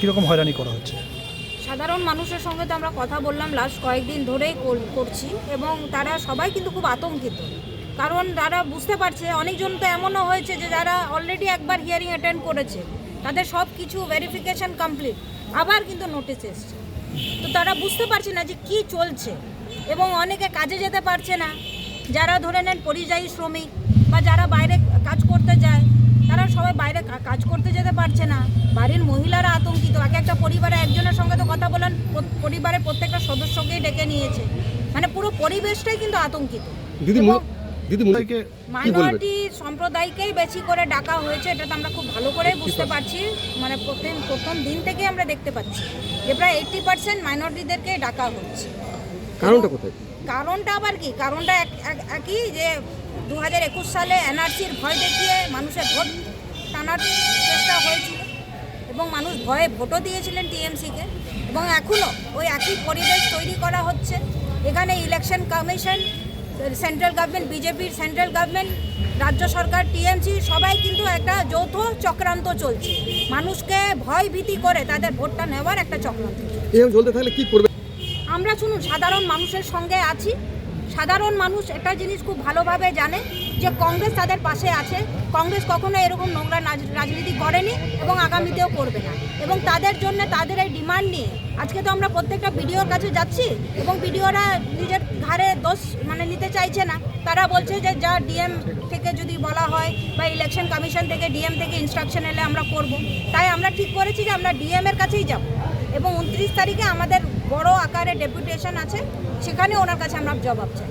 কীরকম হয়রানি করা হচ্ছে? সাধারণ মানুষের সঙ্গে তো আমরা কথা বললাম লাস্ট কয়েকদিন ধরেই করছি এবং তারা সবাই কিন্তু খুব আতঙ্কিত, কারণ তারা বুঝতে পারছে অনেকজন তো এমনও হয়েছে যে যারা অলরেডি একবার হিয়ারিং অ্যাটেন্ড করেছে, তাদের সব কিছু ভেরিফিকেশন কমপ্লিট, আবার কিন্তু নোটিশ এসছে। তো তারা বুঝতে পারছে না যে কি চলছে এবং অনেকে কাজে যেতে পারছে না, যারা ধরে নেন পরিযায়ী শ্রমিক বা যারা বাইরে কাজ করতে যায়, তারা সবাই বাইরে কাজ করতে যেতে পারছে না। বাড়ির মহিলারা আতঙ্কিত, একটা পরিবারে একজনের সঙ্গে তো কথা বলেন, পরিবারের প্রত্যেকটা সদস্যকেই ডেকে নিয়েছে, মানে পুরো পরিবেশটাই কিন্তু আতঙ্কিত। মাইনরিটি সম্প্রদায়কেই বেশি করে ডাকা হয়েছে, এটা তো আমরা খুব ভালো করে বুঝতে পারছি, মানে প্রথম দিন থেকে আমরা দেখতে পাচ্ছি যে প্রায় 80% মাইনরিটিদেরকে ডাকা হচ্ছে। কারণটা কোথায়? কারণটা আবার কি, কারণটা একই যে 2021 সালে এনআরসির ভয় দেখিয়ে মানুষের ভোট টানার চেষ্টা হয়েছিল এবং মানুষ ভয়ে ভোটও দিয়েছিলেন টিএমসিকে, এবং এখনও ওই একই পরিবেশ তৈরি করা হচ্ছে। এখানে ইলেকশন কমিশন, সেন্ট্রাল গভর্নমেন্ট, বিজেপির সেন্ট্রাল গভর্নমেন্ট, রাজ্য সরকার, টিএমসি সবাই কিন্তু একটা যৌথ চক্রান্ত চলছে, মানুষকে ভয় ভীতি করে তাদের ভোটটা নেওয়ার একটা চক্রান্ত। এরকম চলতে থাকলে কি করবে? আমরা শুনুন, সাধারণ মানুষের সঙ্গে আছি। সাধারণ মানুষ একটা জিনিস খুব ভালোভাবে জানে যে কংগ্রেস তাদের পাশে আছে। কংগ্রেস কখনো এরকম নোংরা রাজনীতি করেনি এবং আগামীতেও করবে না, এবং তাদের জন্য তাদের এই ডিমান্ড নিয়ে আজকে তো আমরা প্রত্যেকটা বিডিওর কাছে যাচ্ছি এবং বিডিওরা নিজের ঘাড়ে দোষ নিতে চাইছে না। তারা বলছে যে যা ডিএম থেকে যদি বলা হয় বা ইলেকশন কমিশন থেকে ডিএম থেকে ইনস্ট্রাকশন এলে আমরা করব। তাই আমরা ঠিক করেছি যে আমরা ডিএম এর কাছেই যাব এবং 29 তারিখে আমাদের বড় আকারে ডেপুটেশন আছে, সেখানে ওনার কাছে আমরা জবাব চাই।